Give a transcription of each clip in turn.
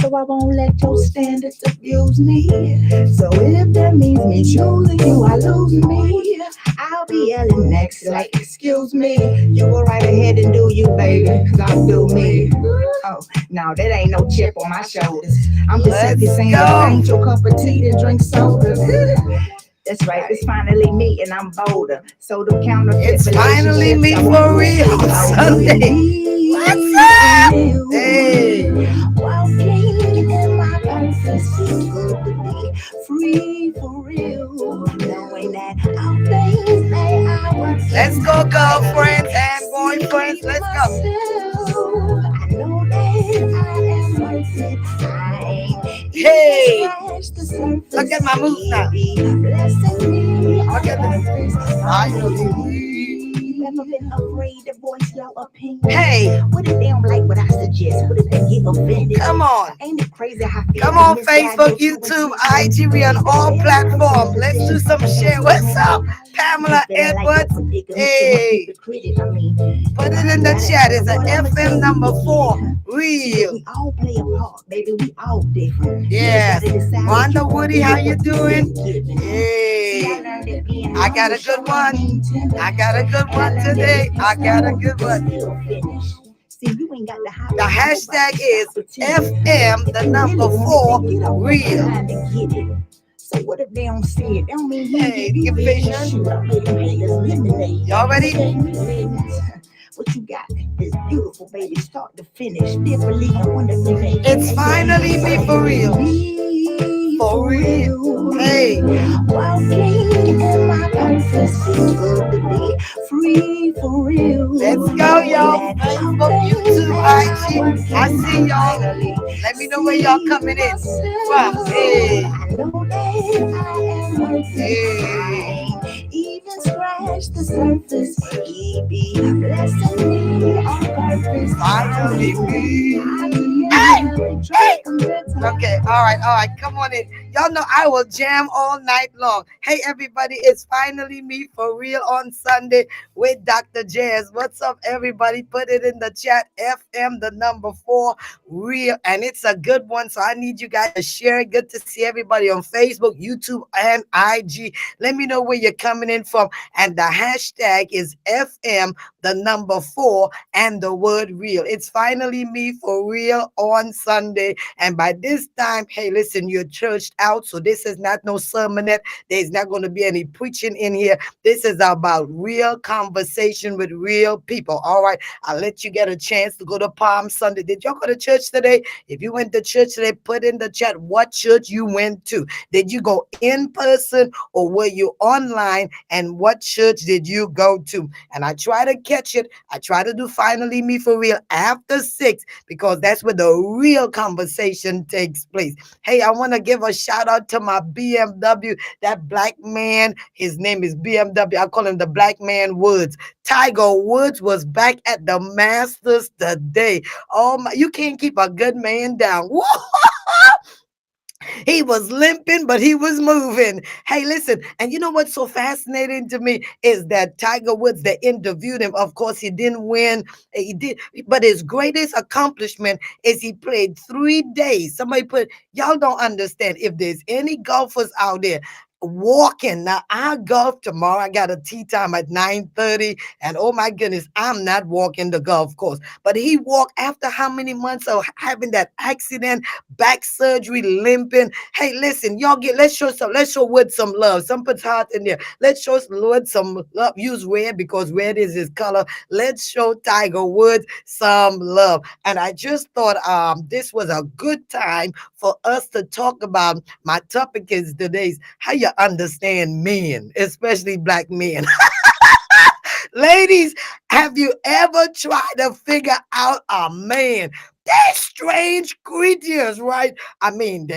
So I won't let your standards abuse me. So if that means me choosing you, I lose me. I'll be yelling next, like, excuse me. You go right ahead and do you, baby, cause I'll do me. Oh, no, that ain't no chip on my shoulders. I'm just simply Let's saying if it go. ain't your cup of tea, then drink soda. That's right, it's finally me and I'm bolder. So them counterfeit It's finally relationships, me I want for you to real take on over Sunday. What's me for up? real. Hey, Walking in my purpose, feels good to be free for real. Knowing that all things they are let's working go, for girlfriends my and boyfriends. see Let's go. myself. I know that I am worth it. I ain't even Hey, scratched the look surface. at my moves He now. be blessing me Look on at this. purpose. Finally Finally me. me. Never been afraid to voice your Hey, opinion. What if they don't like what I suggest? What if they get offended? come on. Ain't it crazy how I feel Come like on, misguide Facebook, your true YouTube, intention? IG. We on Instead of all every person in platforms. Let's do position some taking share. What's up, position. You Pamela feeling like your Edwards? predicament too much Hey, stupid credit. I mean, put if it I in ain't the got it, chat. well, It's a what I'ma FM tell you number to get it? 4. See, but Real. we all play a part, baby. We all different. You just Yes. gotta decide what you Wanda gonna Woody, do how with you what you've doing? been given. See, I Hey, learned that being I got humble a good sure ain't one. being tender. I got a good And I one learned that today. if you I got a small, you good can one. still finish. See, you ain't got to hide The behind nobody. hashtag Stop is pretending. FM, If the you really number want it, 4, then get up on real. behind and get it. So what if they don't see it? That don't mean he ain't Hey, give you give vision. vision. Shoot, I made them haters eliminate. Y'all And they ready? gave me visions. What you got is beautiful, baby. Start to finish. Fearfully and wonderfully made. It's AKA finally me for finally real. me For for real. real. Hey, Walking in my purpose. Feels good to be free for real. let's go, Knowing y'all. that all Facebook, things YouTube, they are IG. I working. see I y'all. finally Let me know where y'all see coming in from. myself. Hey, I know that I am worth it. hey. I ain't even scratched the surface. He be blessing me on purpose. Finally Finally, me. I be Hey, in the hey. drink a little. Okay, all right, come on in. Y'all know I will jam all night long. Hey, everybody, it's finally me for real on Sunday with Dr. Jazz. What's up, everybody? Put it in the chat. FM, the number 4, real, and it's a good one. So I need you guys to share it. Good to see everybody on Facebook, YouTube, and IG. Let me know where you're coming in from. And the hashtag is FM, the number 4, and the word real. It's finally me for real on Sunday. And by this time, hey, listen, you're churched out. So this is not no sermonette. There's not going to be any preaching in here. This is about real conversation with real people. All right. I'll let you get a chance to go to Palm Sunday. Did y'all go to church today? If you went to church today, put in the chat what church you went to. Did you go in person or were you online? And what church did you go to? And I try to catch it. I try to do finally me for real after 6 because that's where the real conversation takes place. Hey, I want to give a shout out to my BMW, that black man. His name is BMW. I call him the Black Man Woods. Tiger Woods was back at the Masters today. Oh my, you can't keep a good man down. He was limping, but he was moving. Hey, listen, and you know what's so fascinating to me is that Tiger Woods, they interviewed him. Of course, he didn't win. He did, but his greatest accomplishment is he played 3 days. Somebody put, y'all don't understand. If there's any golfers out there walking, now I golf tomorrow. I got a tee time at 9:30, and oh my goodness, I'm not walking the golf course. But he walked after how many months of having that accident, back surgery, limping. Hey, listen, y'all let's show Wood some love. Some puts heart in there. Let's show Wood some love. Use red because red is his color. Let's show Tiger Woods some love. And I just thought this was a good time for us to talk about. My topic is today's how you understand men, especially black men. Ladies, have you ever tried to figure out a man? They're strange creatures, right? I mean,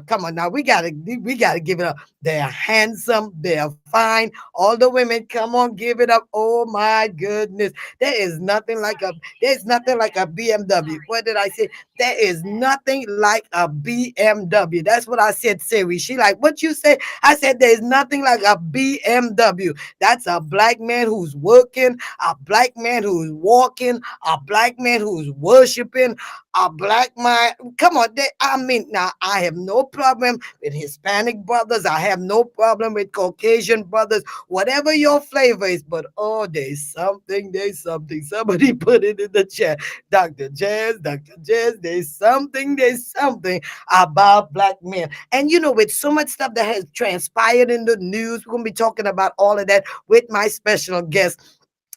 come on now. We gotta give it up. They're handsome, they're fine. All the women, come on, give it up. Oh my goodness. There's nothing like a BMW. What did I say? There is nothing like a BMW. That's what I said, Siri. She like, what you say? I said there's nothing like a BMW. That's a black man who's working, a black man who's walking, a black man who's worshiping. a black man. Come on, I mean, now I have no problem with Hispanic brothers. I have no problem with Caucasian brothers. Whatever your flavor is, but oh, there's something. Somebody put it in the chat. Dr. Jazz, there's something about black men. And with so much stuff that has transpired in the news, we're gonna be talking about all of that with my special guest.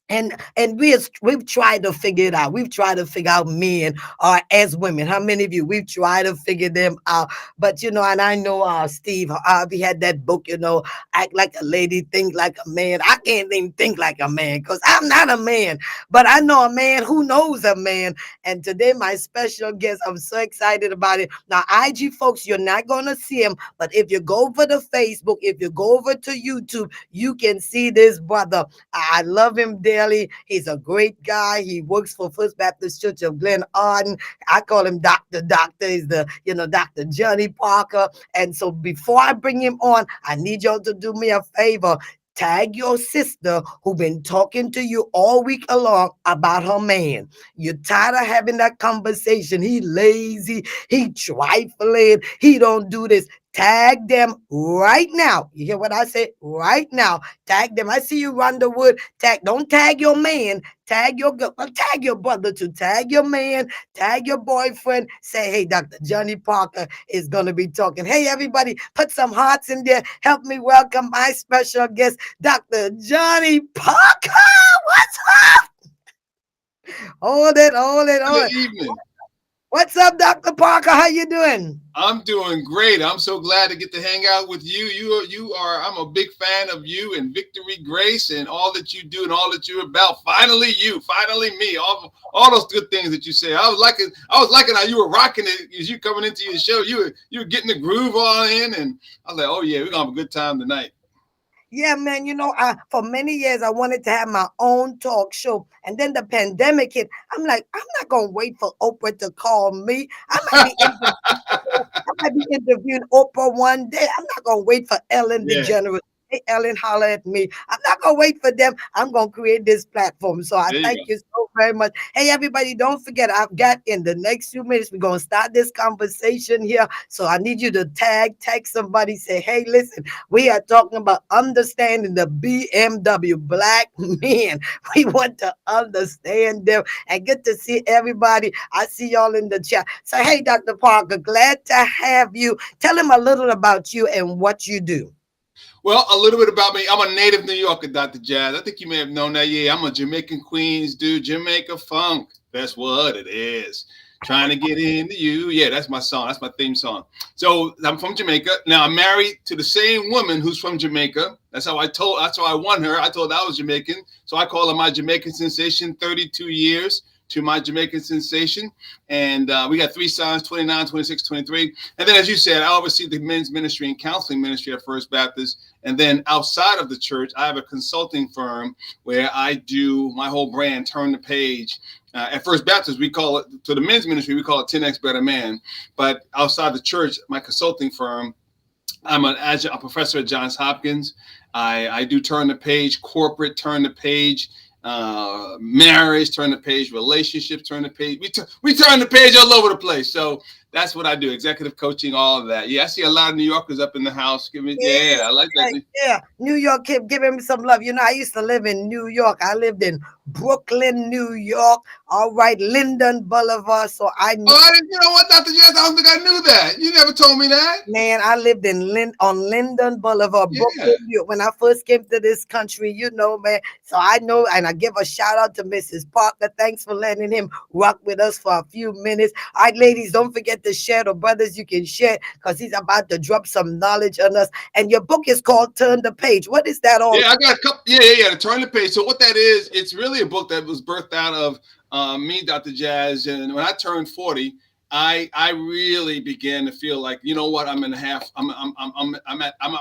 And we've tried to figure it out. We've tried to figure out men as women. How many of you we've tried to figure them out? But and I know Steve Harvey had that book, Act Like a Lady, Think Like a Man. I can't even think like a man because I'm not a man, but I know a man who knows a man. And today my special guest, I'm so excited about it. Now, IG folks, you're not gonna see him, but if you go over to Facebook, if you go over to YouTube, you can see this brother. I love him dearly. He's a great guy. He works for First Baptist Church of Glen Arden. I call him Dr. Doctor. He's the, Dr. Johnny Parker. And so before I bring him on, I need y'all to do me a favor. Tag your sister who been talking to you all week along about her man. You're tired of having that conversation. He lazy, he trifling, he don't do this. Tag them right now. You hear what I say? Right now. Tag them. I see you, Rhonda Wood. Don't tag your man. Tag your tag your brother to tag your man, tag your boyfriend. Say, hey, Dr. Johnny Parker is gonna be talking. Hey, everybody, put some hearts in there. Help me welcome my special guest, Dr. Johnny Parker. What's up? Hold it. Good evening. What's up, Dr. Parker? How you doing? I'm doing great. I'm so glad to get to hang out with you. I'm a big fan of you and Victory Grace and all that you do and all that you're about. Finally me, all those good things that you say. I was liking how you were rocking it as you coming into your show. You were getting the groove on in, and I was like, oh yeah, we're gonna have a good time tonight. Yeah, man, for many years I wanted to have my own talk show. And then the pandemic hit. I'm like, I'm not going to wait for Oprah to call me. I might be interviewing Oprah one day. I'm not going to wait for Ellen DeGeneres. Hey, Ellen, holler at me. I'm not going to wait for them. I'm going to create this platform. So I thank you so very much. Hey, everybody, don't forget, I've got in the next few minutes, we're going to start this conversation here. So I need you to text somebody, say, hey, listen, we are talking about understanding the BMW black men. We want to understand them and get to see everybody. I see y'all in the chat. So, hey, Dr. Parker, glad to have you. Tell him a little about you and what you do. Well, a little bit about me. I'm a native New Yorker, Dr. Jazz. I think you may have known that. Yeah, I'm a Jamaican Queens dude, Jamaica funk. That's what it is. Trying to get into you. Yeah, that's my song. That's my theme song. So I'm from Jamaica. Now I'm married to the same woman who's from Jamaica. That's how I won her. I told her I was Jamaican. So I call her my Jamaican sensation, 32 years to my Jamaican sensation. And we got 3 sons, 29, 26, 23. And then, as you said, I oversee the men's ministry and counseling ministry at First Baptist. And then outside of the church, I have a consulting firm where I do my whole brand, Turn the Page. At First Baptist, we call it, to the men's ministry, we call it 10X Better Man. But outside the church, my consulting firm, I'm a professor at Johns Hopkins. I do Turn the Page, corporate Turn the Page, marriage, turn the page, relationships, turn the page. We turn the page all over the place. So that's what I do. Executive coaching, all of that. Yeah, I see a lot of New Yorkers up in the house. I like that. Yeah, New York kid, giving me some love. I used to live in New York. I lived in Brooklyn, New York. All right, Linden Boulevard. So I know. Oh, you know what, Dr. Jazz? I don't think I knew that. You never told me that. Man, I lived on Linden Boulevard, Brooklyn, New York. When I first came to this country, man. So I know, and I give a shout out to Mrs. Parker. Thanks for letting him rock with us for a few minutes. All right, ladies, don't forget to share. The brothers, you can share because he's about to drop some knowledge on us. And your book is called Turn the Page. What is that all? Yeah, I got a couple. Yeah, to Turn the Page. So what that is, it's really a book that was birthed out of me, Dr. Jazz. And when I turned 40, I really began to feel like, you know what, I'm at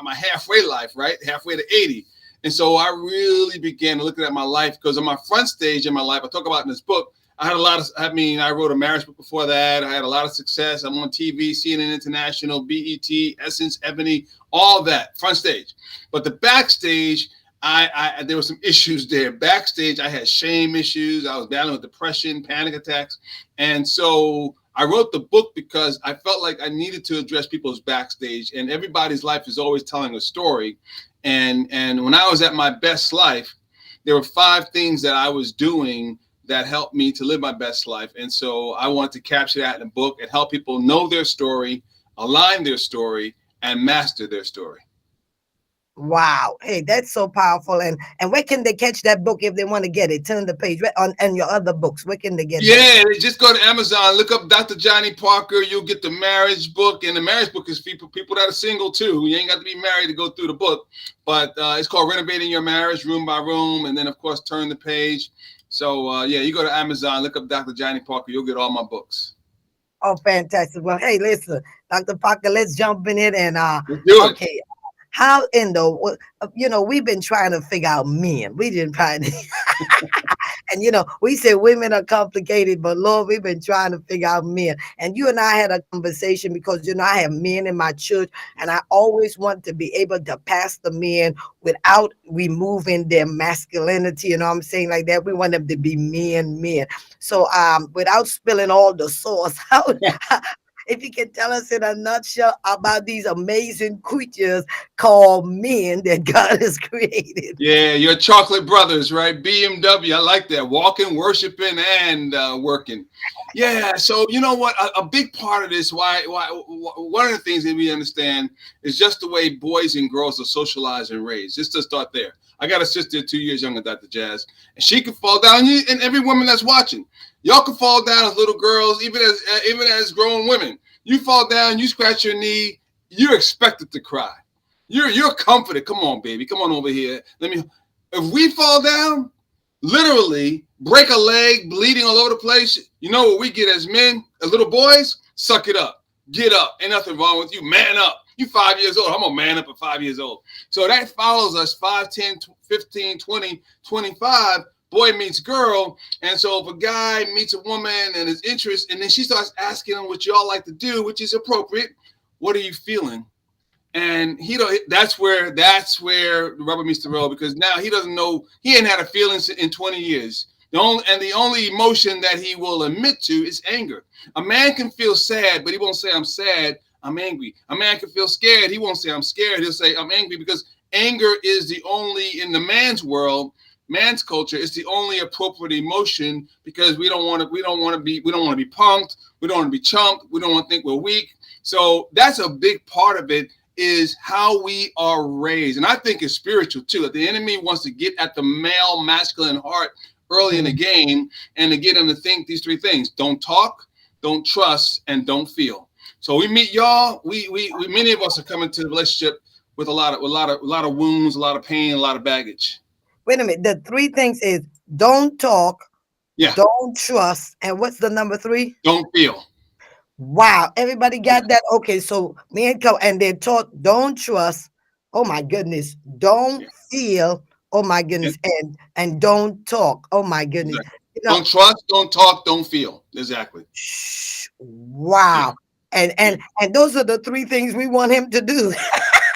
my halfway life, right? Halfway to 80. And so I really began to look at my life because on my front stage in my life, I talk about in this book, I wrote a marriage book before that. I had a lot of success. I'm on TV, CNN International, BET, Essence, Ebony, all that, front stage. But the backstage, there were some issues there. Backstage, I had shame issues. I was battling with depression, panic attacks. And so I wrote the book because I felt like I needed to address people's backstage, and everybody's life is always telling a story. And when I was at my best life, there were 5 things that I was doing that helped me to live my best life. And so I wanted to capture that in a book and help people know their story, align their story, and master their story. Wow. Hey, that's so powerful. And where can they catch that book if they want to get it? Turn the page right on and your other books. Where can they get that? Yeah, just go to Amazon, look up Dr. Johnny Parker. You'll get the marriage book, and the marriage book is for people that are single too. You ain't got to be married to go through the book, but it's called Renovating Your Marriage, Room by Room, and then of course Turn the Page. So yeah, you go to Amazon, look up Dr. Johnny Parker. You'll get all my books. Oh, fantastic. Well, hey, listen, Dr. Parker, let's jump in it and Let's do it. okay. How in the we've been trying to figure out men. We didn't find it. And we say women are complicated, but Lord, we've been trying to figure out men. And you and I had a conversation because I have men in my church, and I always want to be able to pastor men without removing their masculinity. You know what I'm saying? Like that. We want them to be men. So without spilling all the sauce out. If you can tell us in a nutshell about these amazing creatures called men that God has created. Yeah, your chocolate brothers, right? BMW. I like that. Walking, worshiping, and working. Yeah. So you know what? A big part of this, why one of the things that we understand is just the way boys and girls are socialized and raised. Just to start there. I got a sister 2 years younger, Dr. Jazz, and she can fall down. And every woman that's watching, y'all can fall down as little girls, even as grown women. You fall down, you scratch your knee, you're expected to cry. You're comforted. Come on, baby. Come on over here. If we fall down, literally break a leg, bleeding all over the place, you know what we get as men, as little boys? Suck it up. Get up. Ain't nothing wrong with you. Man up. You 5 years old. I'm a man up at 5 years old. So that follows us 5, 10, 15, 20, 25. Boy meets girl. And so if a guy meets a woman and his interest, and then she starts asking him what y'all like to do, which is appropriate. What are you feeling? And that's where the rubber meets the road, because now he doesn't know, he ain't had a feeling in 20 years. The only emotion that he will admit to is anger. A man can feel sad, but he won't say I'm sad, I'm angry. A man can feel scared, he won't say I'm scared, he'll say I'm angry, because anger is the only, in the man's world, man's culture, it's the only appropriate emotion, because we don't want to be punked, we don't want to be chumped, we don't want to think we're weak. So that's a big part of it, is how we are raised. And I think it's spiritual too. The enemy wants to get at the male masculine heart early in the game, and to get him to think these 3 things: don't talk, don't trust, and don't feel. So we meet y'all. We many of us are coming to the relationship with a lot of wounds, a lot of pain, a lot of baggage. Wait a minute. The 3 things is don't talk, don't trust, and what's the number 3? Don't feel. Wow, everybody got that? Okay, so me and they're taught don't trust. Oh my goodness, don't feel. Oh my goodness, and don't talk. Oh my goodness. Don't trust, don't talk, don't feel. Exactly. Wow. And those are the 3 things we want him to do.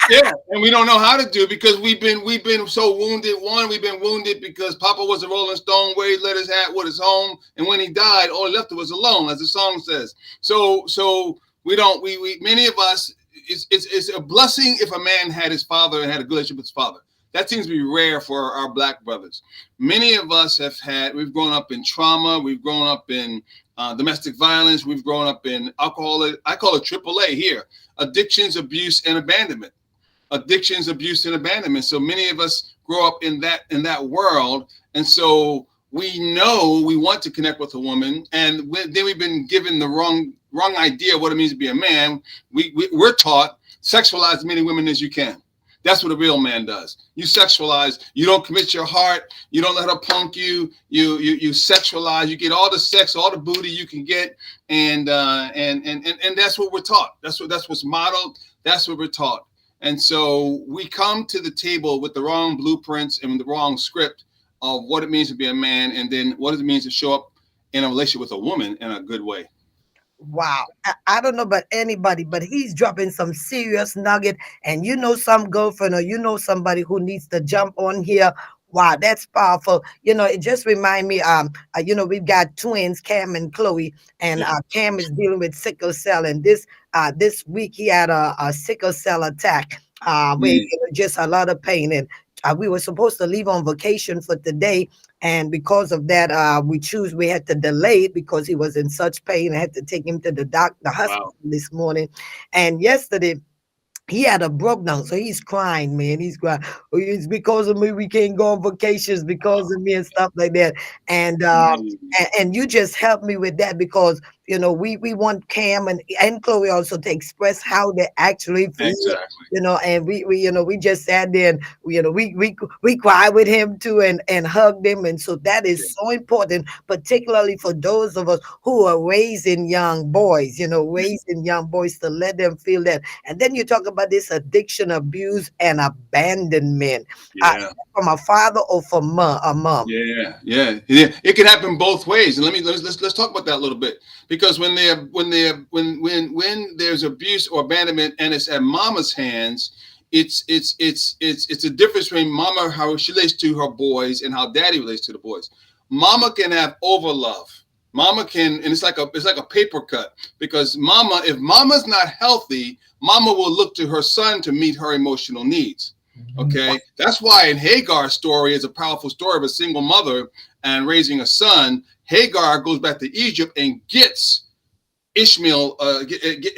Yeah, and we don't know how to do, because we've been so wounded. One, we've been wounded because Papa was a Rolling Stone, where he let his hat with his home, and when he died, all he left was alone, as the song says. So we many of us, it's a blessing if a man had his father and had a good relationship with his father. That seems to be rare for our Black brothers. Many of us we've grown up in trauma, we've grown up in domestic violence, we've grown up in alcohol. I call it AAA here: addictions, abuse, and abandonment. Addictions, abuse, and abandonment. So many of us grow up in that world, and so we know we want to connect with a woman, and then we've been given the wrong idea of what it means to be a man. We're taught, sexualize as many women as you can. That's what a real man does. You sexualize. You don't commit your heart. You don't let her punk you. You sexualize. You get all the sex, all the booty you can get, and that's what we're taught. That's what's modeled. That's what we're taught. And so we come to the table with the wrong blueprints and the wrong script of what it means to be a man, and then what it means to show up in a relationship with a woman in a good way. Wow. I don't know about anybody, but he's dropping some serious nugget. And some girlfriend or somebody who needs to jump on here. Wow, that's powerful. It just remind me, we've got twins, Cam and Chloe, and Yeah. Cam is dealing with sickle cell, and this week he had a sickle cell attack, where Mm. just a lot of pain, and we were supposed to leave on vacation for today, and because of that, we had to delay it because he was in such pain. I had to take him to the hospital Wow. this morning, and yesterday he had a broke down, so he's crying, man. He's crying. "Oh, it's because of me. We can't go on vacations because of me and stuff like that." And Mm. and you just helped me with that because we want Cam and Chloe also to express how they actually feel. Exactly. And we just sat there and we cried with him too and hugged him, and so that Yeah. is so important, particularly for those of us who are raising young boys. Raising young boys to let them feel that. And then you talk about this addiction, abuse, and abandonment, Yeah. from a father or from a mom. Yeah, yeah, yeah. It can happen both ways, and let's talk about that a little bit because when there's abuse or abandonment and it's at mama's hands, it's a difference between mama how she relates to her boys and how daddy relates to the boys. Mama can have overlove. Mama can, and it's like a paper cut because if mama's not healthy, mama will look to her son to meet her emotional needs. Okay, that's why in Hagar's story is a powerful story of a single mother and raising a son. Hagar goes back to Egypt and gets Ishmael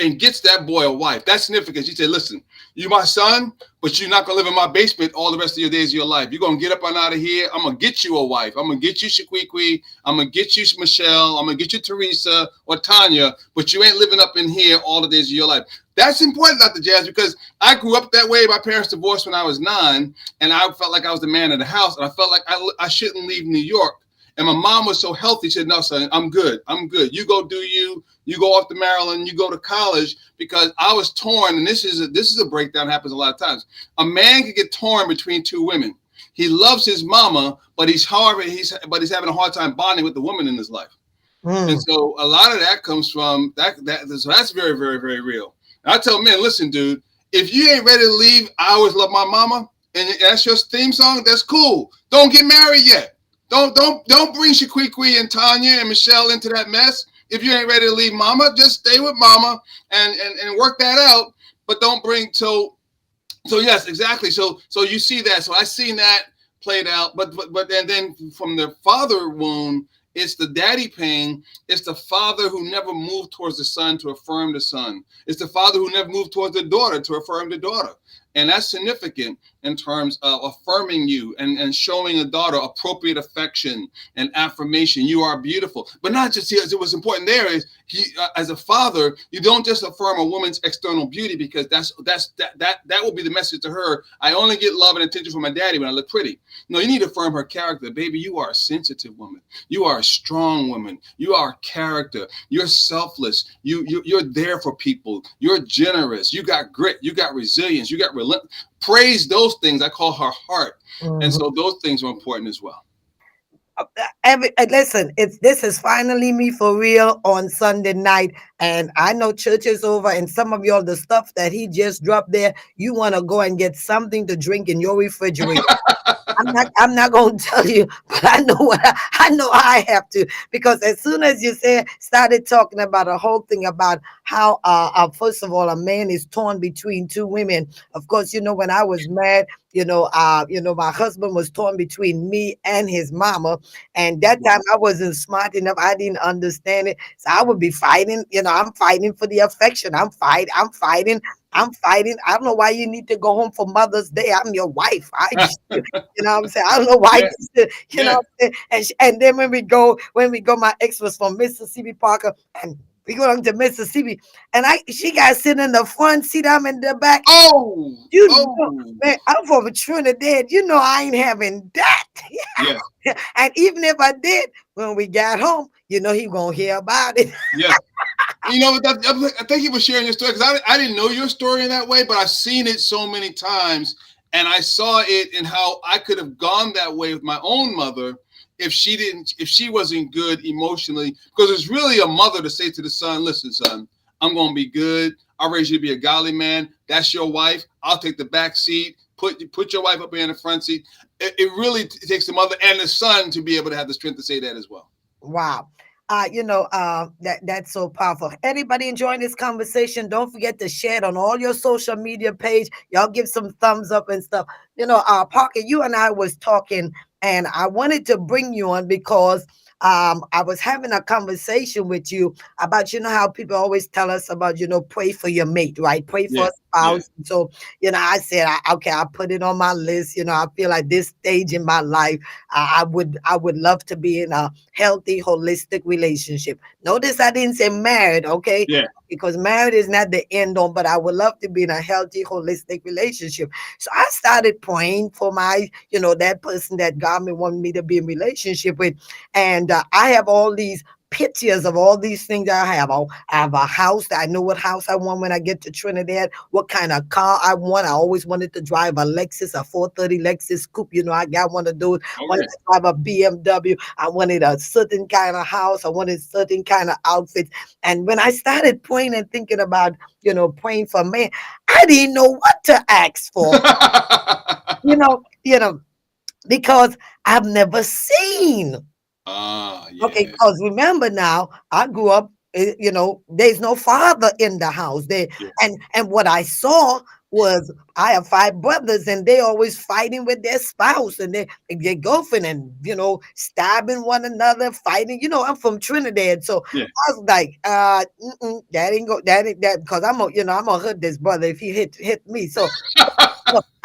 and gets that boy a wife. That's significant. She said, "Listen, you my son, but you're not gonna live in my basement all the rest of your days of your life. You're gonna get up and out of here. I'm gonna get you a wife. I'm gonna get you Shaquiqui. I'm gonna get you Michelle. I'm gonna get you Teresa or Tanya. But you ain't living up in here all the days of your life." That's important, Dr. Jazz, because I grew up that way. My parents divorced when I was 9, and I felt like I was the man of the house, and I felt like I shouldn't leave New York. And my mom was so healthy. She said, "No, son, I'm good. I'm good. You go do you. You go off to Maryland. You go to college." Because I was torn, and this is a breakdown. Happens a lot of times. A man can get torn between two women. He loves his mama, but he's having a hard time bonding with the woman in his life. And Mm. so a lot of that comes from that. So that's very, very, very real. And I tell men, listen, dude, if you ain't ready to leave, I always love my mama, and that's your theme song. That's cool. Don't get married yet. Don't bring Shaquiqui and Tanya and Michelle into that mess. If you ain't ready to leave mama, just stay with mama and work that out. But don't bring so yes, exactly. So you see that. So I seen that played out. But and then from the father wound, it's the daddy pain. It's the father who never moved towards the son to affirm the son. It's the father who never moved towards the daughter to affirm the daughter. And that's significant in terms of affirming you and showing a daughter appropriate affection and affirmation. You are beautiful. But not just here, what's important there is as a father, you don't just affirm a woman's external beauty because that will be the message to her. I only get love and attention from my daddy when I look pretty. No, you need to affirm her character. Baby, you are a sensitive woman. You are a strong woman. You are character. You're selfless. You're there for people. You're generous. You got grit. You got resilience. You got praise those things. I call her heart. And so those things are important as well. Listen, this is finally me for real on Sunday night, and I know church is over, and some of y'all, the stuff that he just dropped there, you want to go and get something to drink in your refrigerator. I'm not going to tell you, but I know I know I have to, because as soon as you started talking about a whole thing about how first of all a man is torn between two women. Of course, when I was mad, my husband was torn between me and his mama, and that time I wasn't smart enough. I didn't understand it, so I would be fighting. I'm fighting for the affection. I'm fighting. I don't know why you need to go home for Mother's Day. I'm your wife. What I'm saying? I don't know why. Yeah. What I'm saying? And then when we go, my ex was from Mississippi, Parker, and we go down to Mississippi, and she got sitting in the front seat. I'm in the back. Oh, Man, I'm from Trinidad. I ain't having that. yeah. And even if I did, when we got home, he gonna hear about it. Yeah. Thank you for sharing your story, because I didn't know your story in that way, but I've seen it so many times, and I saw it in how I could have gone that way with my own mother if she wasn't good emotionally, because it's really a mother to say to the son, "Listen, son, I'm going to be good. I'll raise you to be a godly man. That's your wife. I'll take the back seat. Put your wife up here in the front seat. It really takes the mother and the son to be able to have the strength to say that as well. Wow. That's so powerful. Anybody enjoying this conversation, don't forget to share it on all your social media page. Y'all give some thumbs up and stuff. Parker, you and I was talking, and I wanted to bring you on because I was having a conversation with you about, how people always tell us about, pray for your mate, right? Pray for a spouse. Yeah. So, I said, okay, I'll put it on my list. I feel like this stage in my life, I would love to be in a healthy, holistic relationship. Notice I didn't say married, okay? Yeah. Because marriage is not the end all, but I would love to be in a healthy, holistic relationship. So I started praying for my, that person that God may want me to be in relationship with. And I have all these pictures of all these things I have. I have a house. I know what house I want when I get to Trinidad, what kind of car I want. I always wanted to drive a Lexus, a 430 Lexus coupe. I got one of those. I wanted to drive a BMW. I wanted a certain kind of house. I wanted certain kind of outfits. And when I started praying and thinking about, praying for man, I didn't know what to ask for. Because I've never seen. Yeah. Okay, because remember now, I grew up, there's no father in the house there. Yeah. And what I saw was I have 5 brothers and they always fighting with their spouse and their girlfriend and, stabbing one another, fighting. I'm from Trinidad. So I was like, that ain't because I'm gonna hurt this brother if he hit me. So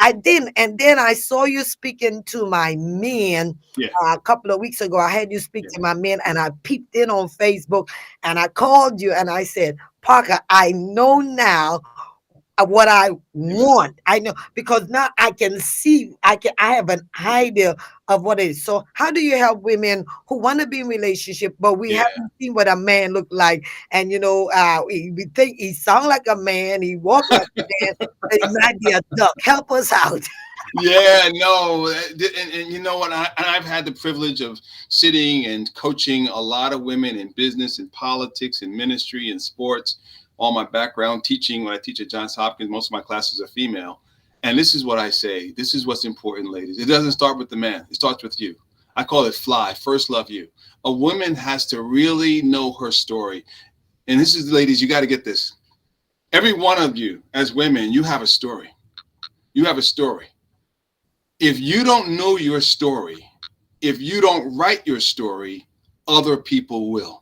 I didn't. And then I saw you speaking to my men a couple of weeks ago. I had you speak to my men and I peeped in on Facebook and I called you and I said, Parker, I know now what I want. I know because now I can see, I have an idea of what it is. So how do you help women who want to be in relationship, but we haven't seen what a man look like? And we think he sound like a man, he walk like a man, but he might be a duck. Help us out. Yeah, no, and you know what? I've had the privilege of sitting and coaching a lot of women in business and politics and ministry and sports. All my background teaching, when I teach at Johns Hopkins, most of my classes are female. And this is what I say. This is what's important, ladies. It doesn't start with the man. It starts with you. I call it FLY, first love you. A woman has to really know her story. And this is, ladies, you got to get this. Every one of you as women, you have a story. You have a story. If you don't know your story, if you don't write your story, other people will.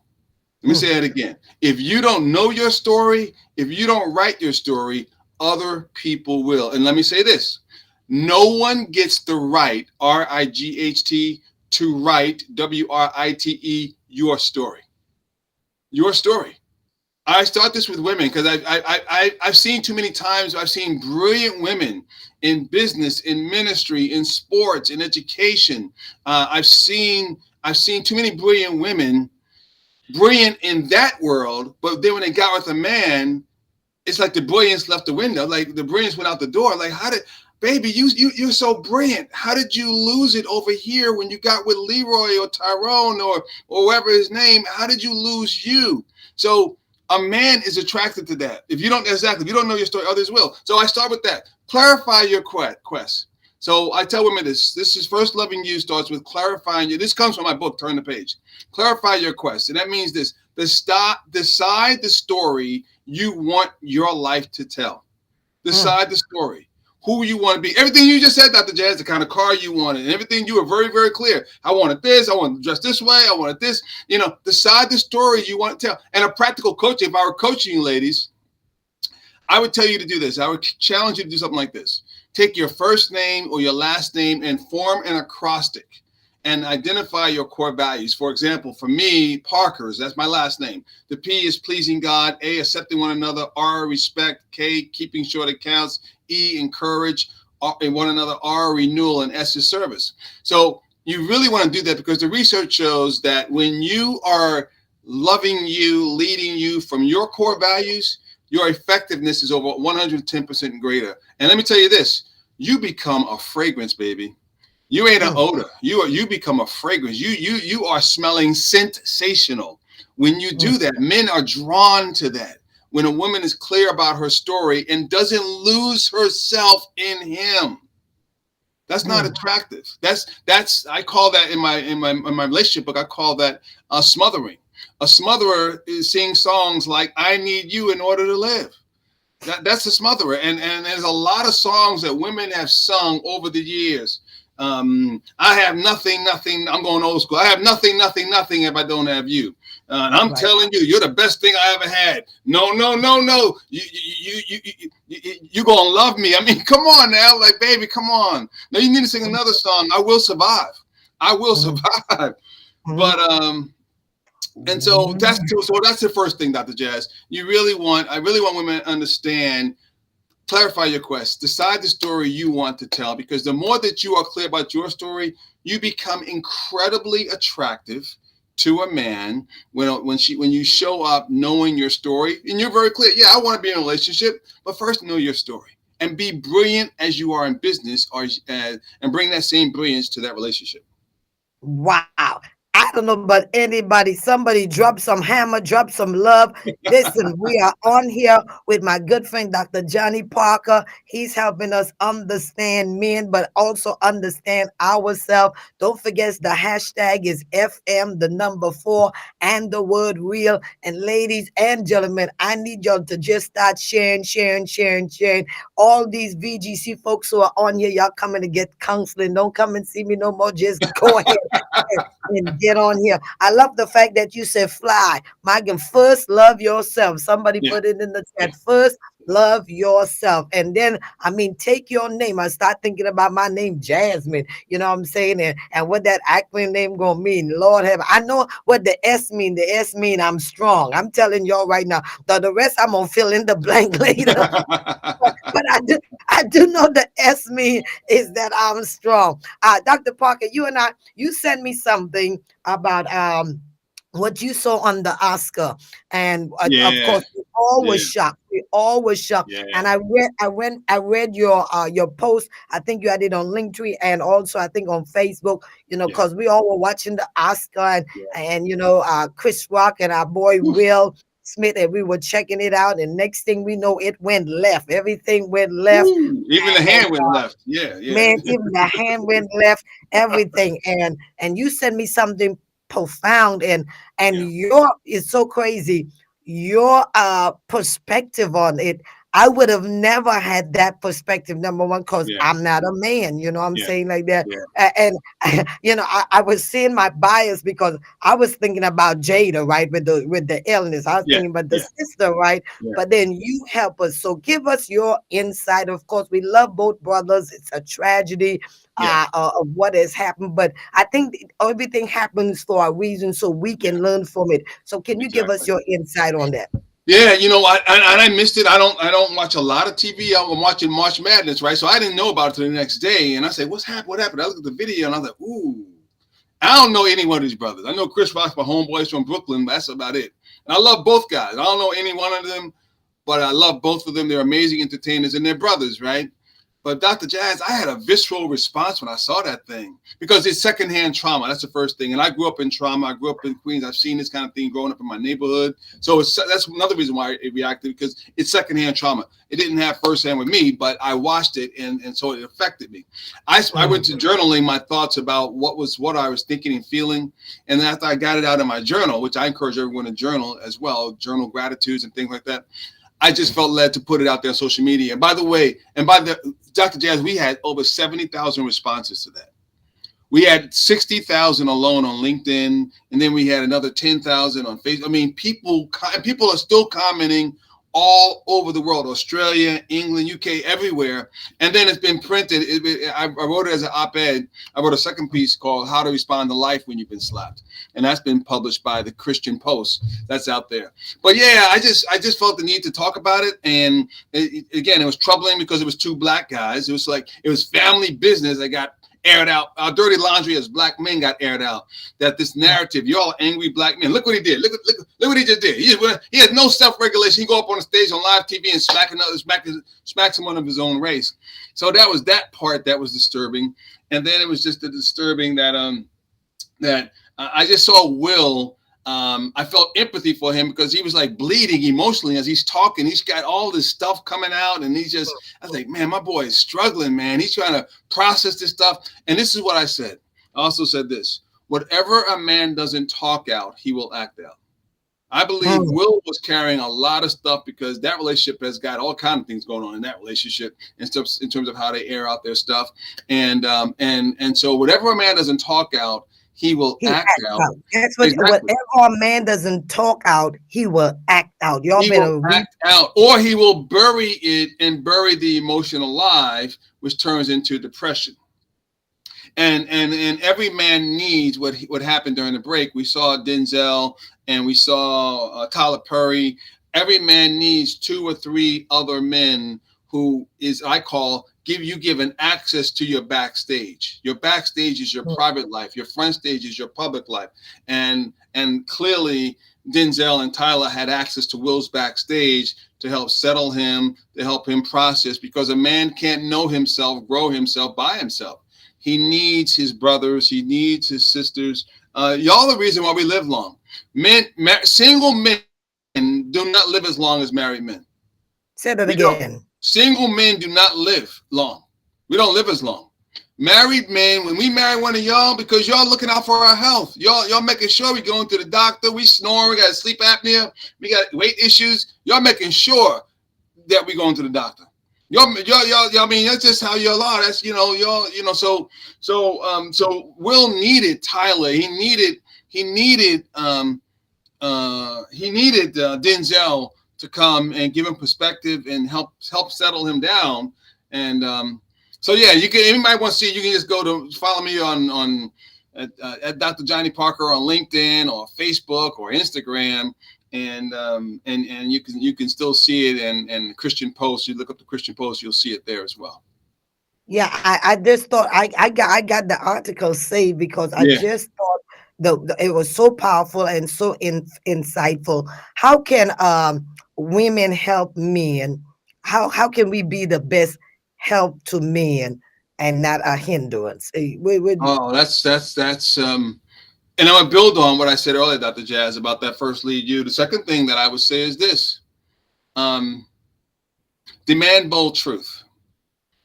Let me say that again. If you don't know your story, if you don't write your story, other people will. And let me say this. No one gets the right, R-I-G-H-T, to write, W-R-I-T-E, your story. Your story. I start this with women because I've seen too many times, I've seen brilliant women in business, in ministry, in sports, in education. I've seen too many brilliant women, brilliant in that world, but then when they got with a man, it's like the brilliance left the window, like the brilliance went out the door. Like, baby, you're so brilliant. How did you lose it over here when you got with Leroy or Tyrone or whoever his name? How did you lose you? So a man is attracted to that. If you don't know your story, others will. So I start with that. Clarify your quest. So I tell women this is first loving you starts with clarifying you. This comes from my book, Turn the Page. Clarify your quest. And that means this, decide the story you want your life to tell. Decide the story, who you want to be. Everything you just said, Dr. Jazz, the kind of car you wanted, and everything you were very, very clear. I wanted this, I wanted to dress this way, I wanted this. Decide the story you want to tell. And a practical coach, if I were coaching you ladies, I would tell you to do this. I would challenge you to do something like this. Take your first name or your last name and form an acrostic and identify your core values. For example, for me, Parker's, that's my last name. The P is pleasing God, A, accepting one another, R, respect, K, keeping short accounts, E, encourage one another, R, renewal, and S is service. So you really want to do that because the research shows that when you are loving you, leading you from your core values, your effectiveness is over 110% greater. And let me tell you this, you become a fragrance, baby. You ain't an odor. You become a fragrance. You are smelling sensational. When you do that, men are drawn to that. when a woman is clear about her story and doesn't lose herself in him. That's not attractive. That's I call that in my relationship book, I call that smothering. A smotherer is singing songs like "I need you in order to live." That's a smotherer, and there's a lot of songs that women have sung over the years. I have nothing. I'm going old school. I have nothing if I don't have you. And I'm telling you, you're the best thing I ever had. No. You gonna love me. I mean, come on now, like, baby, come on. Now you need to sing another song. I will survive. But and so that's the first thing, Dr. Jazz. I really want women to understand. Clarify your quest. Decide the story you want to tell, because the more that you are clear about your story, you become incredibly attractive to a man when you show up knowing your story and you're very clear. Yeah, I want to be in a relationship, but first know your story and be brilliant as you are in business, and bring that same brilliance to that relationship. Wow. I don't know about anybody. Somebody drop some hammer, drop some love. Listen, we are on here with my good friend, Dr. Johnny Parker. He's helping us understand men, but also understand ourselves. Don't forget the hashtag is FM, the number 4, and the word real. And ladies and gentlemen, I need y'all to just start sharing. All these VGC folks who are on here, y'all coming to get counseling. Don't come and see me no more. Just go ahead and get on here. I love the fact that you said fly. Megan, first love yourself. Somebody put it in the chat. First love yourself. And then, I mean, take your name. I start thinking about my name, Jasmine. You know what I'm saying? And what that acronym name gonna mean. Lord have, I know what the S mean. The S mean I'm strong. I'm telling y'all right now. The rest I'm gonna fill in the blank later. but I do know the S mean is that I'm strong. Dr. Parker, you sent me something about what you saw on the Oscar, and of course we all was shocked. Yeah. And I read your post. I think you had it on Linktree, and also I think on Facebook. You know, because we all were watching the Oscar, and you know, Chris Rock and our boy Will Smith, and we were checking it out, and next thing we know, it went left. Everything went left. Even the hand went left. Yeah. Man, even the hand went left. Everything. And you sent me something profound, and it's so crazy. Your perspective on it, I would have never had that perspective, number one, because I'm not a man, you know what I'm saying, like that. And you know, I was seeing my bias, because I was thinking about Jada, right, with the illness. I was thinking about the sister, right? But then you help us. So give us your insight. Of course, we love both brothers. It's a tragedy of what has happened, but I think everything happens for a reason, so we can learn from it. So can you give us your insight on that? Yeah, you know, I missed it. I don't watch a lot of TV. I'm watching March Madness, right? So I didn't know about it till the next day, and I said, "What happened? What happened?" I looked at the video, and I was like, "Ooh, I don't know any one of these brothers. I know Chris Rock's my homeboys from Brooklyn, but that's about it." And I love both guys. I don't know any one of them, but I love both of them. They're amazing entertainers, and they're brothers, right? But Dr. Jazz, I had a visceral response when I saw that thing, because it's secondhand trauma. That's the first thing. And I grew up in trauma. I grew up in Queens. I've seen this kind of thing growing up in my neighborhood. So that's another reason why it reacted, because it's secondhand trauma. It didn't have firsthand with me, but I watched it, and so it affected me. I went to journaling my thoughts about what I was thinking and feeling. And then after I got it out in my journal, which I encourage everyone to journal as well, journal gratitudes and things like that, I just felt led to put it out there on social media. And by the way, Dr. Jazz, we had over 70,000 responses to that. We had 60,000 alone on LinkedIn, and then we had another 10,000 on Facebook. I mean, people are still commenting all over the world, Australia, England, UK, everywhere. And then it's been printed. I wrote it as an op-ed. I wrote a second piece called How to Respond to Life When You've Been Slapped. And that's been published by the Christian Post. That's out there. But yeah, I just felt the need to talk about it. And again, it was troubling because it was two black guys. It was family business that got aired out. Our dirty laundry as black men got aired out. That this narrative, you're all angry black men. Look what he did. Look what he just did. He had no self-regulation. He go up on the stage on live TV and smack someone of his own race. So that was that part that was disturbing. And then it was just the disturbing that I just saw Will I felt empathy for him because he was like bleeding emotionally as he's talking. He's got all this stuff coming out, and I was like, man, my boy is struggling, man. He's trying to process this stuff. And this is what I said. I also said this: whatever a man doesn't talk out, he will act out. I believe Will was carrying a lot of stuff because that relationship has got all kinds of things going on in that relationship and stuff in terms of how they air out their stuff. And so whatever a man doesn't talk out, he will act out. That's what, whatever a man doesn't talk out, he will act out. Y'all better act out, or he will bury it and bury the emotion alive, which turns into depression. And every man needs what happened during the break. We saw Denzel and we saw Tyler Perry. Every man needs 2 or 3 other men who give an access to your backstage. Your backstage is your private life. Your front stage is your public life. And clearly Denzel and Tyler had access to Will's backstage to help settle him, to help him process, because a man can't know himself, grow himself by himself. He needs his brothers. He needs his sisters. Y'all the reason why we live long. Single men do not live as long as married men. Say that again. Single men do not live long. We don't live as long. Married men, when we marry one of y'all, because y'all looking out for our health, y'all making sure we going to the doctor, we snoring, we got sleep apnea, we got weight issues. Y'all making sure that we going to the doctor. Y'all, I mean, that's just how y'all are. That's, so Will needed Tyler. He needed Denzel to come and give him perspective and help settle him down. And so yeah, you can. Anybody want to see? You can just go to follow me on at Dr. Johnny Parker on LinkedIn or Facebook or Instagram. And you can still see it and Christian Post. You look up the Christian Post, you'll see it there as well. Yeah, I just thought I got the article saved because I just thought it was so powerful and so insightful. How can women help men? How can we be the best help to men and not a hindrance? That's and I'm going to build on what I said earlier, Dr. Jazz, about that first lead you. The second thing that I would say is this. Demand bold truth.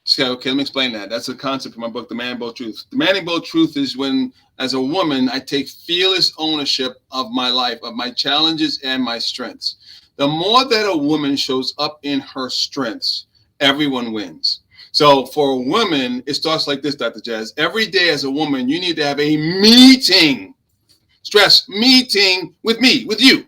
So, okay, let me explain that. That's a concept in my book, Demand Bold Truth. Demanding bold truth is when, as a woman, I take fearless ownership of my life, of my challenges and my strengths. The more that a woman shows up in her strengths, everyone wins. So for a woman, it starts like this, Dr. Jazz. Every day as a woman, you need to have a meeting. Stress meeting with me, with you,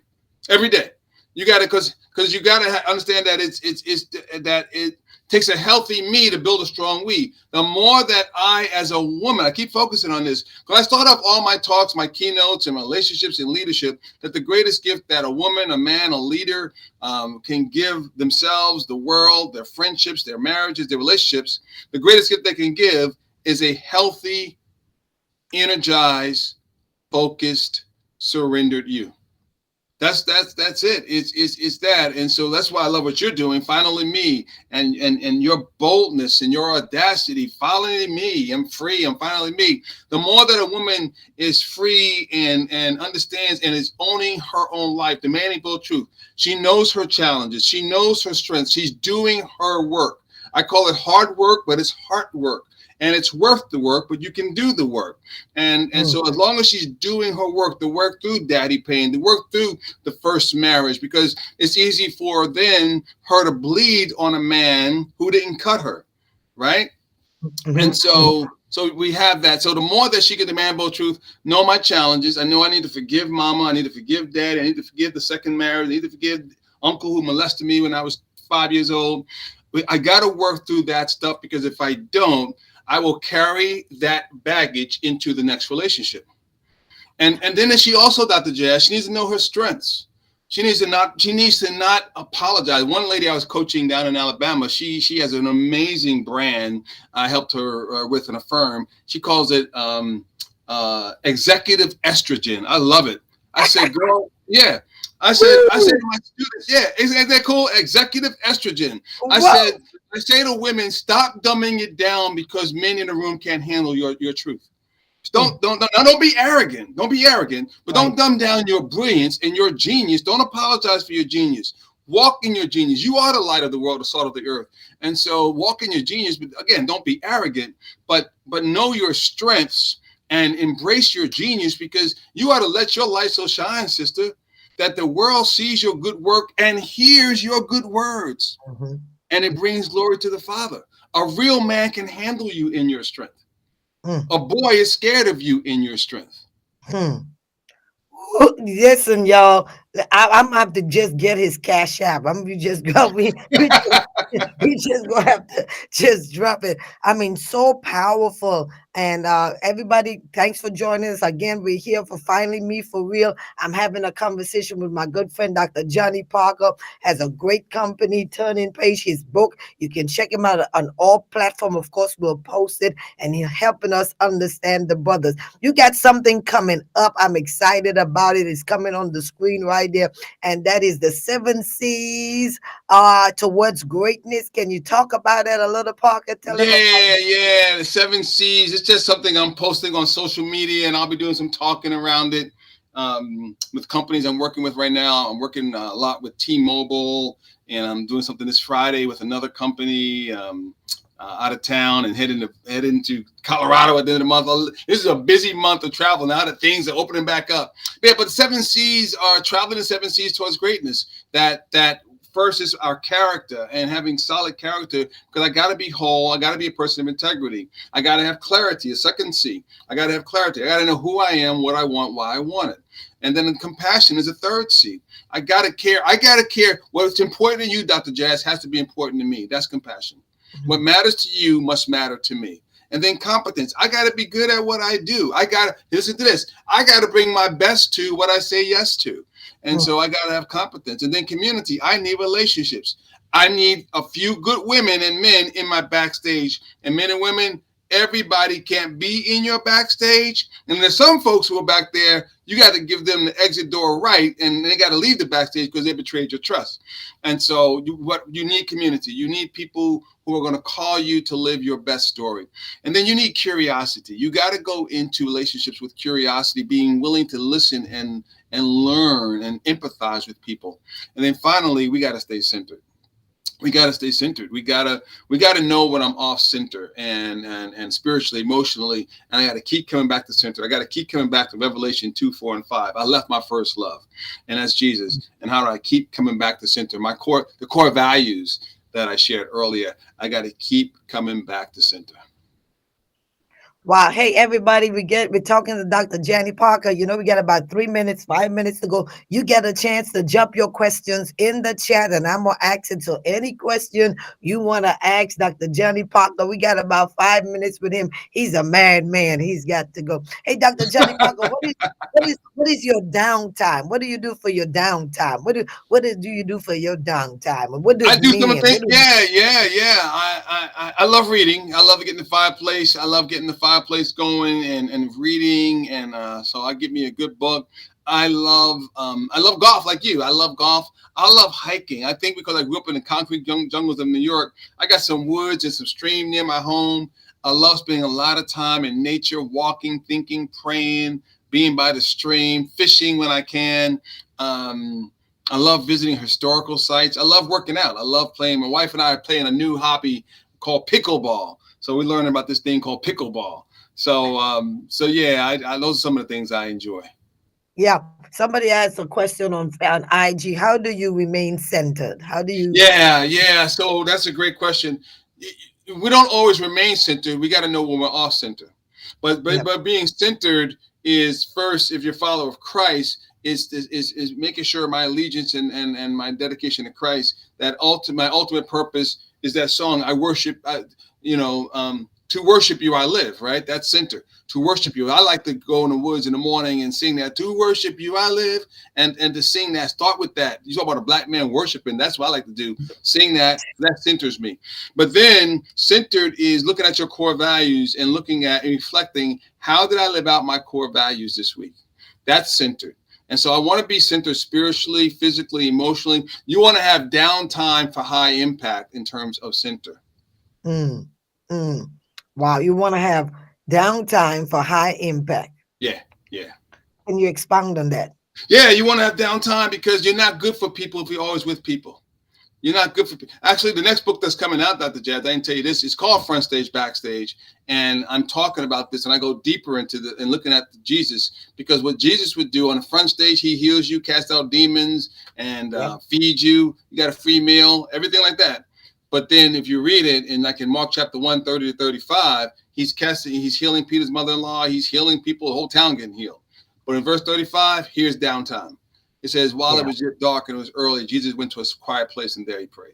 every day. You got to, because you got to understand that it takes a healthy me to build a strong we. The more that I, as a woman, I keep focusing on this because I start off all my talks, my keynotes, and my relationships and leadership, that the greatest gift that a woman, a man, a leader can give themselves, the world, their friendships, their marriages, their relationships. The greatest gift they can give is a healthy, energized, focused, surrendered you. That's it. It's that. And so that's why I love what you're doing. Finally me and your boldness and your audacity. Finally me. I'm free. I'm finally me. The more that a woman is free and understands and is owning her own life, demanding bold truth. She knows her challenges. She knows her strengths. She's doing her work. I call it hard work, but it's heart work. And it's worth the work, but you can do the work. And so as long as she's doing her work, the work through daddy pain, the work through the first marriage, because it's easy for then her to bleed on a man who didn't cut her, right? Mm-hmm. And so we have that. So the more that she can demand both truth, know my challenges. I know I need to forgive mama. I need to forgive daddy. I need to forgive the second marriage. I need to forgive uncle who molested me when I was 5 years old. I got to work through that stuff, because if I don't, I will carry that baggage into the next relationship. And then she also, Dr. Jazz, she needs to know her strengths. She needs to not apologize. One lady I was coaching down in Alabama, she has an amazing brand. I helped her with in a firm. She calls it executive estrogen. I love it. I said, girl, yeah. I said to my students, yeah, isn't that cool? Executive estrogen. I say to women, stop dumbing it down because men in the room can't handle your truth. Don't be arrogant. Don't be arrogant, but Right. don't dumb down your brilliance and your genius. Don't apologize for your genius. Walk in your genius. You are the light of the world, the salt of the earth. And so walk in your genius, but again, don't be arrogant, but know your strengths and embrace your genius, because you ought to let your light so shine, sister, that the world sees your good work and hears your good words, and it brings glory to the Father. A real man can handle you in your strength. A boy is scared of you in your strength. Listen, y'all, I'm gonna have to just get his cash app. We just gonna have to just drop it. I mean, so powerful. And everybody, thanks for joining us again. We're here for Finally Me for Real. I'm having a conversation with my good friend Dr. Johnny Parker. Has a great company, Turning Page. His book, you can check him out on all platforms. Of course, we'll post it, and he's helping us understand the brothers. You got something coming up. I'm excited about it. It's coming on the screen right there, and that is the 7 C's towards greatness. Can you talk about that a little, Parker? Tell them. Yeah, the 7 C's. It's just something I'm posting on social media, and I'll be doing some talking around it with companies I'm working with right now. I'm working a lot with T-Mobile, and I'm doing something this Friday with another company out of town, and heading to Colorado at the end of the month. This is a busy month of travel now that things are opening back up. Yeah, but the 7 C's are traveling the 7 C's towards greatness. That first is our character, and having solid character, because I got to be whole. I got to be a person of integrity. I got to have clarity. A second C. I got to have clarity. I got to know who I am, what I want, why I want it. And then compassion is a third C. I got to care. I got to care. What's important to you, Dr. Jazz, has to be important to me. That's compassion. What matters to you must matter to me. And then competence. I got to be good at what I do. I got to listen to this. I got to bring my best to what I say yes to. And so I got to have competence. And then community. I need relationships. I need a few good women and men in my backstage. And men and women, everybody can't be in your backstage. And there's some folks who are back there, you got to give them the exit door right, and they got to leave the backstage because they betrayed your trust. And so you need community. You need people who are going to call you to live your best story. And then you need curiosity. You got to go into relationships with curiosity, being willing to listen and learn and empathize with people. And then finally, we got to stay centered. We got to stay centered. We got to know when I'm off center and spiritually, emotionally, and I got to keep coming back to center. I got to keep coming back to Revelation 2, 4, and 5. I left my first love, and that's Jesus. And how do I keep coming back to center? The core values that I shared earlier. I got to keep coming back to center. Wow. Hey, everybody, we're talking to Dr. Johnny Parker. You know, we got about 3 minutes, 5 minutes to go. You get a chance to jump your questions in the chat, and I'm going to ask it. So any question you want to ask Dr. Johnny Parker, we got about 5 minutes with him. He's a married man. He's got to go. Hey, Dr. Johnny Parker, what is your downtime? What do you do for your downtime? What do you do for your downtime? And what does I do some things. Yeah. I love reading. I love getting the fireplace. I love getting the fireplace going and reading, and so I get me a good book. I love golf like you. I love golf. I love hiking. I think because I grew up in the concrete jungles of New York, I got some woods and some stream near my home. I love spending a lot of time in nature, walking, thinking, praying, being by the stream, fishing when I can. I love visiting historical sites. I love working out. I love playing. My wife and I are playing a new hobby called pickleball. So we're learning about this thing called pickleball. So yeah, those are some of the things I enjoy. Yeah. Somebody asked a question on IG. How do you remain centered? How do you? Yeah. So that's a great question. We don't always remain centered. We got to know when we're off center. But being centered is first, if you're a follower of Christ, is making sure my allegiance and my dedication to Christ, that my ultimate purpose is that song, I worship, to worship you I live, right? That's center. To worship you. I like to go in the woods in the morning and sing that, to worship you I live, and to sing that. Start with that. You talk about a black man worshiping. That's what I like to do. Sing that. That centers me. But then centered is looking at your core values and looking at and reflecting, how did I live out my core values this week? That's centered. And so I want to be centered spiritually, physically, emotionally. You want to have downtime for high impact in terms of center. Wow. You want to have Downtime for high impact. Yeah, yeah. Can you expound on that? Yeah, you want to have downtime because you're not good for people if you're always with people. You're not good for people. Actually, the next book that's coming out, Dr. Jazz, I can tell you this, it's called Front Stage, Backstage. And I'm talking about this and I go deeper into the and looking at Jesus, because what Jesus would do on the front stage, he heals you, casts out demons, and feeds you. You got a free meal, everything like that. But then if you read it, and like in Mark chapter 1, 30 to 35, he's healing Peter's mother-in-law, he's healing people, the whole town getting healed. But in verse 35, here's downtime. It says, while it was yet dark and it was early, Jesus went to a quiet place and there he prayed.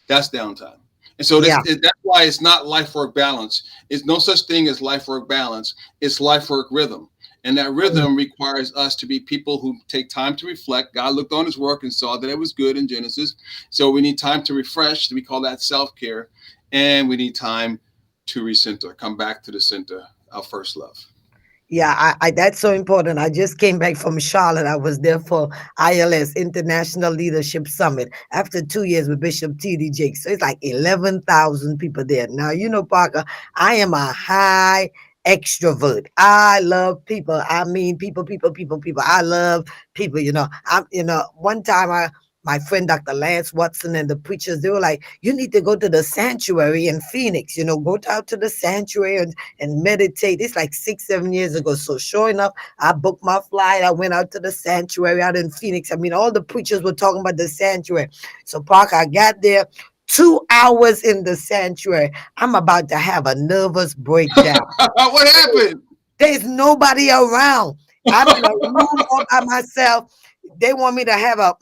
That's downtime. And so that's why it's not life-work balance. It's no such thing as life-work balance. It's life-work rhythm. And that rhythm requires us to be people who take time to reflect. God looked on his work and saw that it was good in Genesis. So we need time to refresh. We call that self-care. And we need time to recenter, come back to the center, our first love. Yeah, I that's so important. I just came back from Charlotte. I was there for ILS International Leadership Summit after 2 years with Bishop T.D. Jakes. So it's like 11,000 people there. Now, you know, Parker, I am a high extrovert. I love people. I mean, people. I love people. One time my friend Dr. Lance Watson and the preachers, they were like, you need to go to the sanctuary in Phoenix, go out to the sanctuary and meditate. It's like 6-7 years ago. So sure enough, I booked my flight. I went out to the sanctuary out in Phoenix. I mean, all the preachers were talking about the sanctuary. So Parker, I got there. 2 hours in the sanctuary. I'm about to have a nervous breakdown. What happened? There's nobody around. I'm in a room all by myself. They want me to have a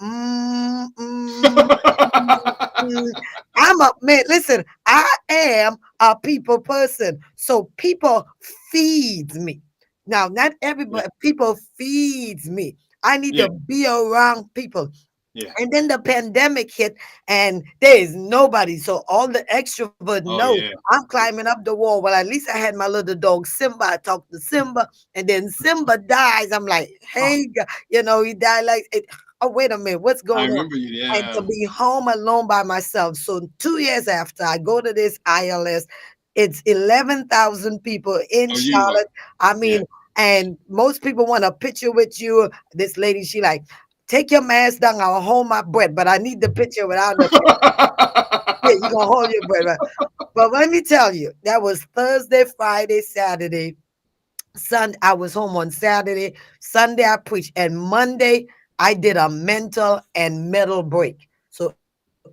I'm a man. Listen, I am a people person. So people feeds me. Now, not everybody, people feeds me. I need to be around people. Yeah. And then the pandemic hit and there is nobody. So all the extrovert know I'm climbing up the wall. Well, at least I had my little dog Simba. I talked to Simba, and then Simba dies. I'm like, hey, he died like it. Oh, wait a minute, what's going on? I remember you, And to be home alone by myself. So 2 years after I go to this ILS, it's 11,000 people in Charlotte. I mean, and most people want a picture with you. This lady, she like, take your mask down. I'll hold my breath, but I need the picture without the picture. Yeah, you're going to hold your breath. Right? But let me tell you, that was Thursday, Friday, Saturday. Sunday, I was home on Saturday. Sunday, I preached. And Monday, I did a mental and metal break. So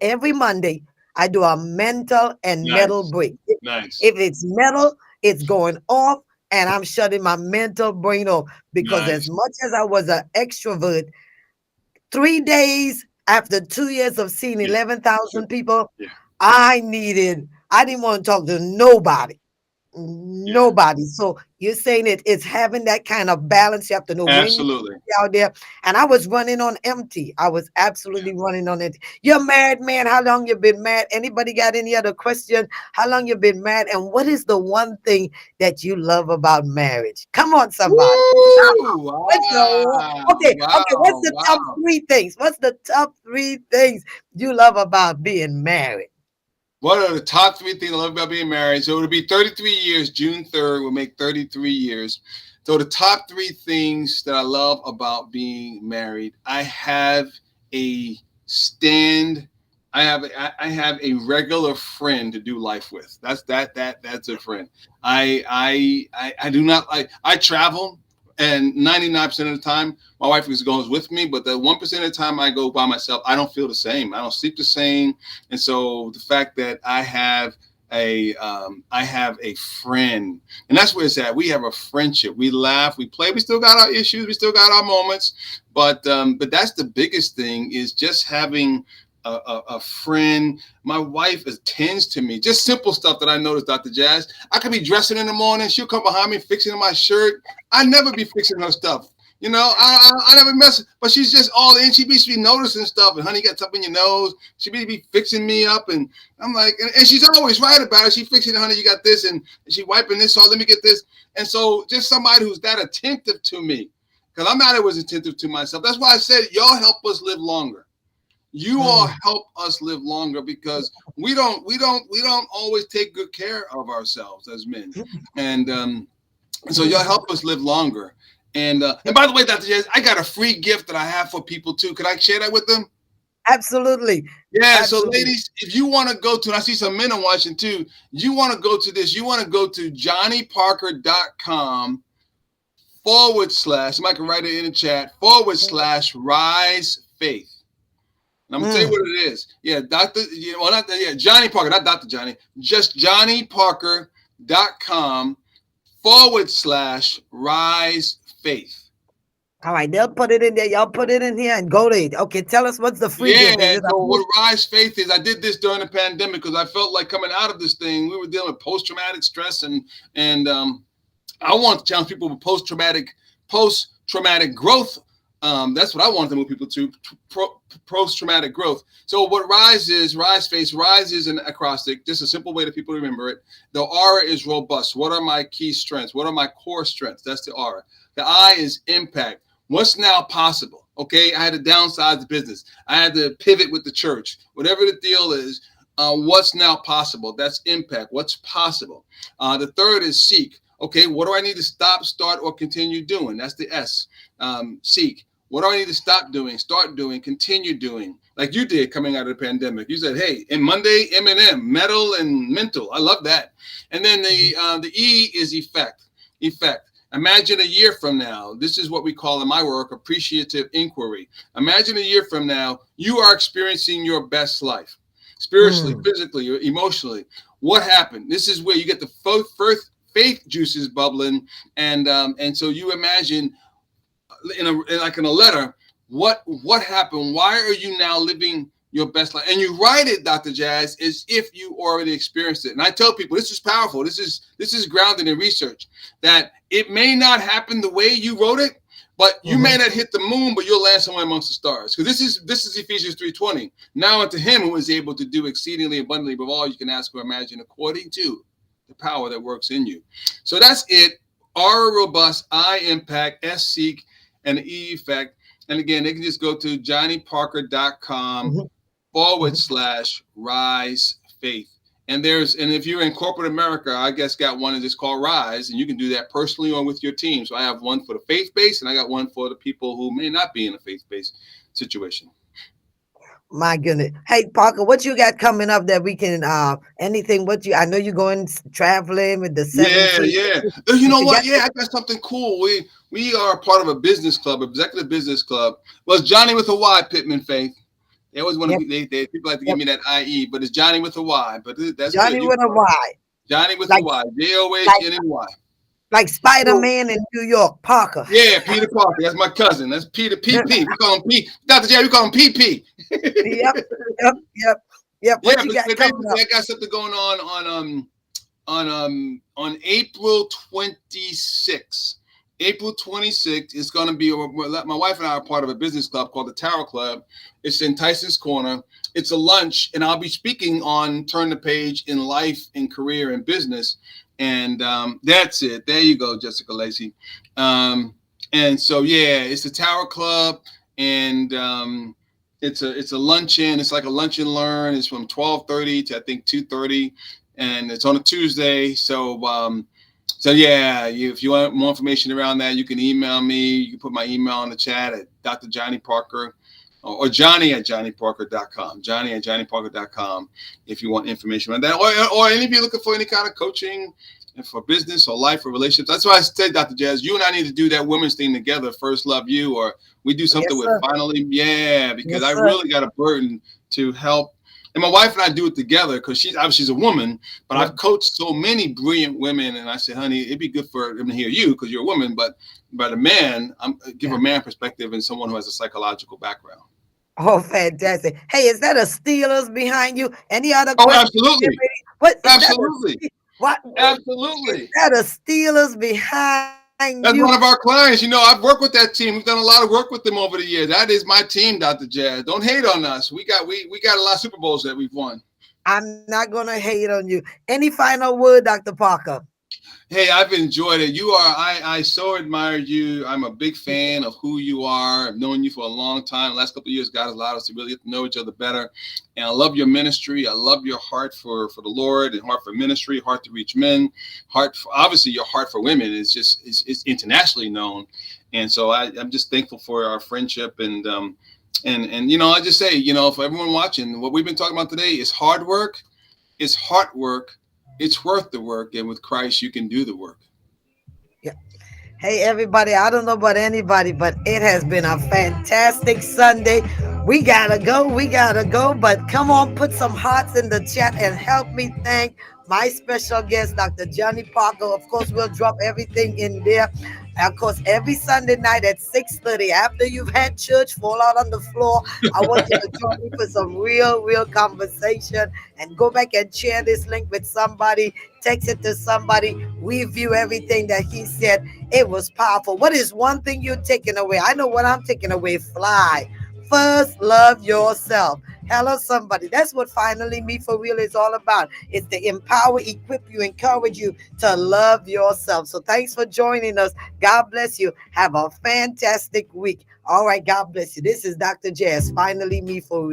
every Monday, I do a mental and metal break. If it's metal, it's going off, and I'm shutting my mental brain off. Because as much as I was an extrovert, 3 days after 2 years of seeing 11,000 people, I didn't want to talk to nobody. Nobody. So you're saying it's having that kind of balance. You have to know when you're out there. And I was running on empty. I was absolutely running on it. You're married, man. How long you been married? Anybody got any other question? How long you been married? And what is the one thing that you love about marriage? Come on, somebody. Okay. What's the top 3 things? What's the top 3 things you love about being married? What are the top 3 things I love about being married? So it'll be 33 years. June 3rd will make 33 years. So the top 3 things that I love about being married, I have a regular friend to do life with. That's a friend. I travel, and 99% of the time my wife goes with me, but the 1% of the time I go by myself, I don't feel the same. I don't sleep the same. And so the fact that I have a friend, and that's where it's at. We have a friendship. We laugh, we play, we still got our issues, we still got our moments, but that's the biggest thing, is just having a friend. My wife attends to me. Just simple stuff that I noticed, Dr. Jazz. I could be dressing in the morning. She'll come behind me fixing my shirt. I never be fixing her stuff. I never mess, but she's just all in. She be noticing stuff. And honey, you got something in your nose. She be fixing me up. And I'm like, and she's always right about it. She fixing it, honey, you got this. And she wiping this off. Let me get this. And so just somebody who's that attentive to me, because I'm not always attentive to myself. That's why I said, y'all help us live longer. You all help us live longer, because we don't always take good care of ourselves as men. And And so y'all help us live longer. And by the way, Dr. Jazz, I got a free gift that I have for people too. Could I share that with them? Absolutely. Yeah, so Absolutely. ladies, if you want to go to, and I see some men are watching too, you want to go to this, you want to go to johnnyparker.com / somebody can write it in the chat / rise faith. And I'm gonna tell you what it is. Yeah, Johnny Parker, not Dr. Johnny, just johnnyparker.com / rise faith. All right, they'll put it in there. Y'all put it in here and go there. Okay, tell us what's the free gift. Is Yeah, it a so book? what Rise Faith is, I did this during the pandemic because I felt like coming out of this thing, we were dealing with post-traumatic stress and I want to challenge people with post-traumatic growth. That's what I want to move people to post-traumatic growth. So what Rise is, Rise is an acrostic, just a simple way that people remember it. The R is robust. What are my key strengths? What are my core strengths? That's the R. The I is impact. What's now possible? Okay, I had to downsize the business. I had to pivot with the church. Whatever the deal is, what's now possible? That's impact. What's possible? The third is seek. Okay, what do I need to stop, start, or continue doing? That's the S. Seek. What do I need to stop doing, start doing, continue doing? Like you did coming out of the pandemic. You said, hey, in Monday, M&M, metal and mental. I love that. And then the E is effect. Effect. Imagine a year from now. This is what we call in my work appreciative inquiry. Imagine a year from now, you are experiencing your best life, spiritually, physically, emotionally. What happened? This is where you get the first faith juices bubbling, and so you imagine in a letter, what happened? Why are you now living your best life? And you write it, Dr. Jazz, as if you already experienced it. And I tell people this is powerful. This is grounded in research, that it may not happen the way you wrote it, but you may not hit the moon, but you'll land somewhere amongst the stars. Because this is Ephesians 3:20. Now unto him who is able to do exceedingly abundantly above all you can ask or imagine, according to the power that works in you. So that's it. R robust, I impact, S seek, and E effect. And again, they can just go to johnnyparker.com / rise faith. And if you're in corporate America, I guess got one that's called Rise, and you can do that personally or with your team. So I have one for the faith base, and I got one for the people who may not be in a faith based situation. My goodness. Hey, Parker, what you got coming up that we can anything I know you're going traveling with the 17th. Yeah. You know what? Yeah, I got something cool. We are part of a business club, executive business club. Well, it's Johnny with a Y, Pittman Faith. They always want to people like to give me that IE, but it's Johnny with a Y. But that's Johnny good. with a Y. Johnny with a Y. JOHNNY. Like Spider-Man in New York, Parker. Yeah, Peter Parker. That's my cousin. That's Peter PP. We call him P. Dr. J, we call him PP. Yep. What you got coming up? I got something going on April 26th. April 26th is going to be, my wife and I are part of a business club called the Tower Club. It's in Tyson's Corner. It's a lunch, and I'll be speaking on Turn the Page in life and career and business. And that's it. There you go, Jessica Lacey. And so, yeah, it's the Tower Club, and it's a luncheon. It's like a lunch and learn. It's from 12:30 to I think 2:30, and it's on a Tuesday. So yeah, if you want more information around that, you can email me. You can put my email in the chat at Dr. Johnny Parker or Johnny at johnnyparker.com. Johnny at johnnyparker.com if you want information on that, or any of you looking for any kind of coaching for business or life or relationships. That's why I said, Dr. Jazz, you and I need to do that women's thing together. First Love You, or we do something with Finally, because I really got a burden to help. And my wife and I do it together because she's a woman, but I've coached so many brilliant women, and I said, honey, it'd be good for them to hear you because you're a woman, but a man, give a man perspective and someone who has a psychological background. Oh, fantastic. Hey, is that a Steelers behind you? Any other questions? Absolutely. Absolutely. What? Absolutely. Is that a Steelers behind That's you? One of our clients. I've worked with that team. We've done a lot of work with them over the years. That is my team, Dr. Jazz. Don't hate on us. We got a lot of Super Bowls that we've won. I'm not going to hate on you. Any final word, Dr. Parker? Hey, I've enjoyed it. I so admire you. I'm a big fan of who you are. I've known you for a long time. The last couple of years, God has allowed us to really get to know each other better. And I love your ministry. I love your heart for the Lord and heart for ministry, heart to reach men, heart for, obviously your heart for women is just is internationally known. And so I'm just thankful for our friendship and I just say, for everyone watching, what we've been talking about today is hard work, it's hard work, it's worth the work, and with Christ you can do the work. Yeah. Hey, everybody, I don't know about anybody, but it has been a fantastic Sunday. We gotta go, but come on, put some hearts in the chat and help me thank my special guest, Dr. Johnny Parker. Of course, we'll drop everything in there. Of course, every Sunday night at 6:30, after you've had church, fall out on the floor. I want you to join me for some real conversation and go back and share this link with somebody, text it to somebody. We view everything that he said. It was powerful. What is one thing you're taking away? I know what I'm taking away. Fly. First, love yourself. Hello, somebody. That's what Finally Me for Real is all about. It's to empower, equip you, encourage you to love yourself. So thanks for joining us. God bless you. Have a fantastic week. All right. God bless you. This is Dr. Jazz. Finally Me for Real.